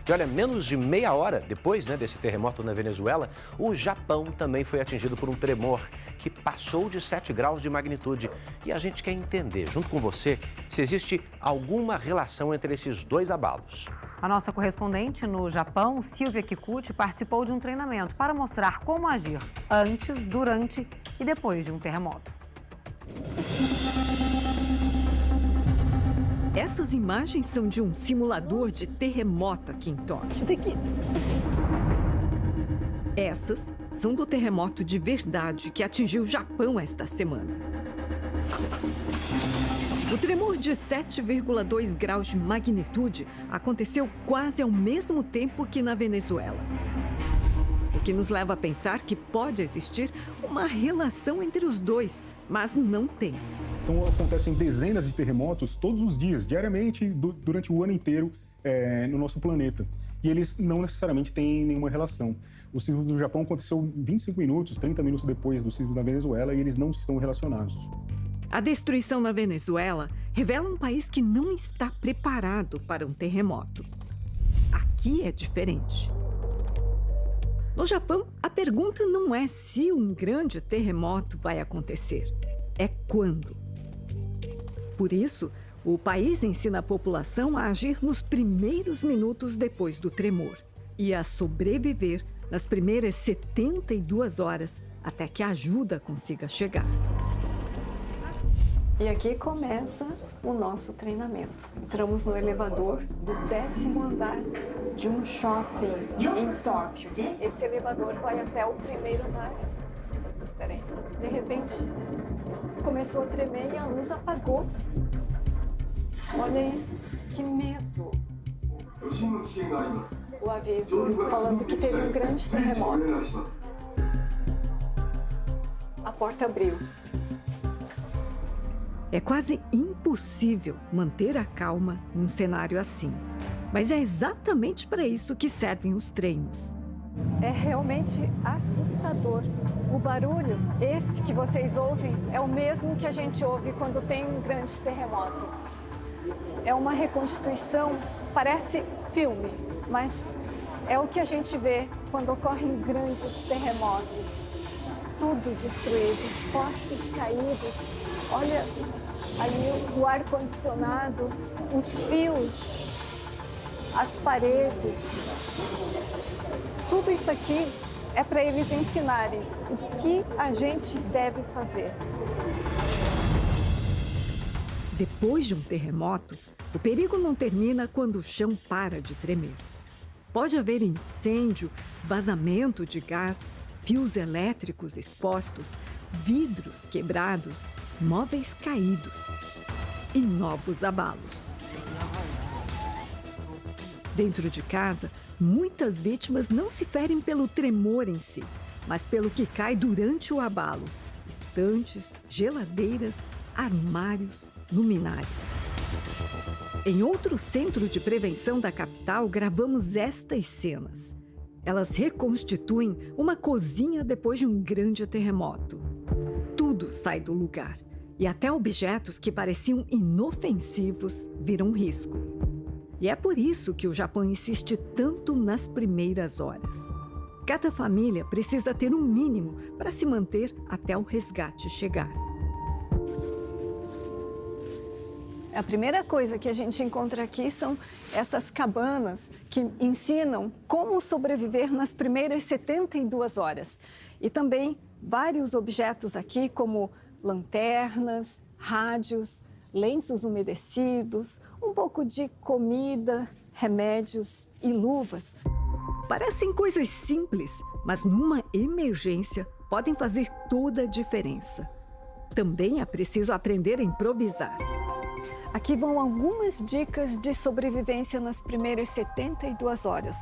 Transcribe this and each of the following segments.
E olha, menos de meia hora depois, desse terremoto na Venezuela, o Japão também foi atingido por um tremor que passou de 7 graus de magnitude. E a gente quer entender, junto com você, se existe alguma relação entre esses dois abalos. A nossa correspondente no Japão, Silvia Kikuchi, participou de um treinamento para mostrar como agir antes, durante e depois de um terremoto. Essas imagens são de um simulador de terremoto aqui em Tóquio. Essas são do terremoto de verdade que atingiu o Japão esta semana. O tremor de 7,2 graus de magnitude aconteceu quase ao mesmo tempo que na Venezuela. O que nos leva a pensar que pode existir uma relação entre os dois, mas não tem. Então acontecem dezenas de terremotos todos os dias, diariamente, durante o ano inteiro no nosso planeta. E eles não necessariamente têm nenhuma relação. O sismo do Japão aconteceu 25 minutos, 30 minutos depois do sismo da Venezuela e eles não estão relacionados. A destruição na Venezuela revela um país que não está preparado para um terremoto. Aqui é diferente. No Japão, a pergunta não é se um grande terremoto vai acontecer, é quando. Por isso, o país ensina a população a agir nos primeiros minutos depois do tremor e a sobreviver nas primeiras 72 horas até que a ajuda consiga chegar. E aqui começa o nosso treinamento. Entramos no elevador do 10º andar de um shopping em Tóquio. Esse elevador vai até o 1º andar. Peraí. De repente, começou a tremer e a luz apagou. Olha isso, que medo! O aviso falando que teve um grande terremoto. A porta abriu. É quase impossível manter a calma num cenário assim. Mas é exatamente para isso que servem os treinos. É realmente assustador. O barulho, esse que vocês ouvem, é o mesmo que a gente ouve quando tem um grande terremoto. É uma reconstituição, parece filme, mas é o que a gente vê quando ocorrem grandes terremotos. Tudo destruído, postes caídos. Olha ali o ar-condicionado, os fios, as paredes. Tudo isso aqui é para eles ensinarem o que a gente deve fazer. Depois de um terremoto, o perigo não termina quando o chão para de tremer. Pode haver incêndio, vazamento de gás, fios elétricos expostos, vidros quebrados, móveis caídos e novos abalos. Dentro de casa, muitas vítimas não se ferem pelo tremor em si, mas pelo que cai durante o abalo. Estantes, geladeiras, armários, luminárias. Em outro centro de prevenção da capital, gravamos estas cenas. Elas reconstituem uma cozinha depois de um grande terremoto. Tudo sai do lugar e até objetos que pareciam inofensivos viram risco. E é por isso que o Japão insiste tanto nas primeiras horas. Cada família precisa ter um mínimo para se manter até o resgate chegar. A primeira coisa que a gente encontra aqui são essas cabanas que ensinam como sobreviver nas primeiras 72 horas. E também vários objetos aqui, como lanternas, rádios, lenços umedecidos, um pouco de comida, remédios e luvas. Parecem coisas simples, mas numa emergência podem fazer toda a diferença. Também é preciso aprender a improvisar. Aqui vão algumas dicas de sobrevivência nas primeiras 72 horas,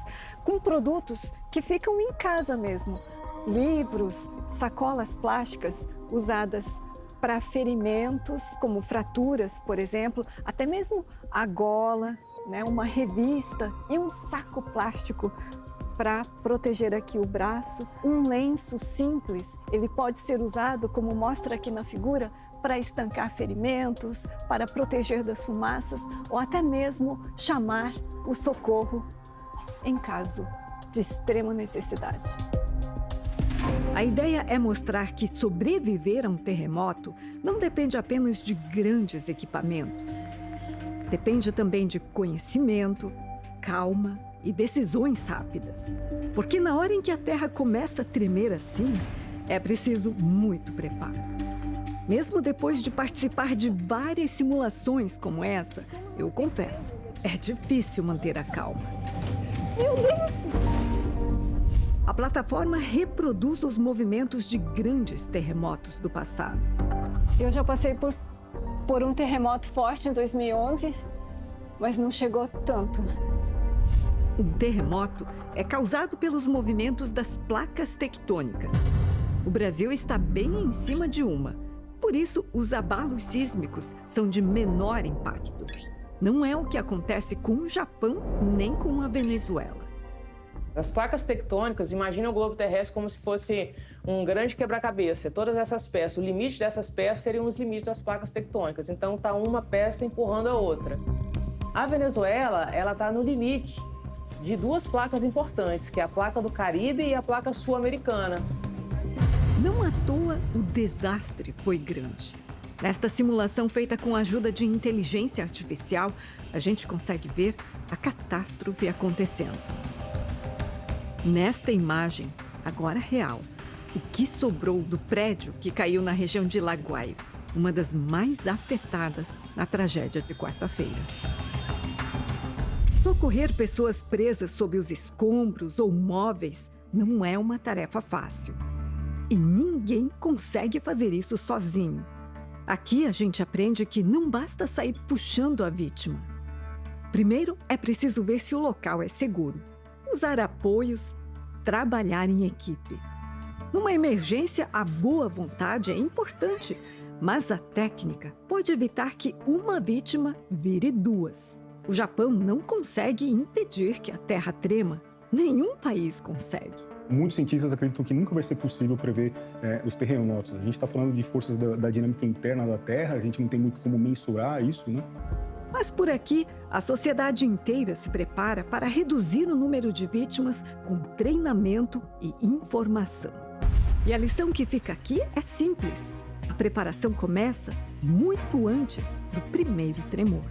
com produtos que ficam em casa mesmo. Livros, sacolas plásticas usadas para ferimentos, como fraturas, por exemplo, até mesmo a gola, uma revista e um saco plástico para proteger aqui o braço. Um lenço simples, ele pode ser usado, como mostra aqui na figura, para estancar ferimentos, para proteger das fumaças ou até mesmo chamar o socorro em caso de extrema necessidade. A ideia é mostrar que sobreviver a um terremoto não depende apenas de grandes equipamentos. Depende também de conhecimento, calma e decisões rápidas. Porque na hora em que a Terra começa a tremer assim, é preciso muito preparo. Mesmo depois de participar de várias simulações como essa, eu confesso, é difícil manter a calma. Meu Deus! A plataforma reproduz os movimentos de grandes terremotos do passado. Eu já passei por um terremoto forte em 2011, mas não chegou tanto. Um terremoto é causado pelos movimentos das placas tectônicas. O Brasil está bem em cima de uma. Por isso, os abalos sísmicos são de menor impacto. Não é o que acontece com o Japão nem com a Venezuela. As placas tectônicas, imagina o globo terrestre como se fosse um grande quebra-cabeça. Todas essas peças, o limite dessas peças seriam os limites das placas tectônicas. Então, está uma peça empurrando a outra. A Venezuela, ela está no limite de duas placas importantes, que é a placa do Caribe e a placa sul-americana. Não à toa, o desastre foi grande. Nesta simulação feita com a ajuda de inteligência artificial, a gente consegue ver a catástrofe acontecendo. Nesta imagem, agora real, o que sobrou do prédio que caiu na região de Laguaire, uma das mais afetadas na tragédia de quarta-feira. Socorrer pessoas presas sob os escombros ou móveis não é uma tarefa fácil. E ninguém consegue fazer isso sozinho. Aqui a gente aprende que não basta sair puxando a vítima. Primeiro, é preciso ver se o local é seguro. Usar apoios, trabalhar em equipe. Numa emergência, a boa vontade é importante, mas a técnica pode evitar que uma vítima vire duas. O Japão não consegue impedir que a Terra trema. Nenhum país consegue. Muitos cientistas acreditam que nunca vai ser possível prever os terremotos. A gente está falando de forças da dinâmica interna da Terra, a gente não tem muito como mensurar isso, né? Mas por aqui, a sociedade inteira se prepara para reduzir o número de vítimas com treinamento e informação. E a lição que fica aqui é simples. A preparação começa muito antes do primeiro tremor.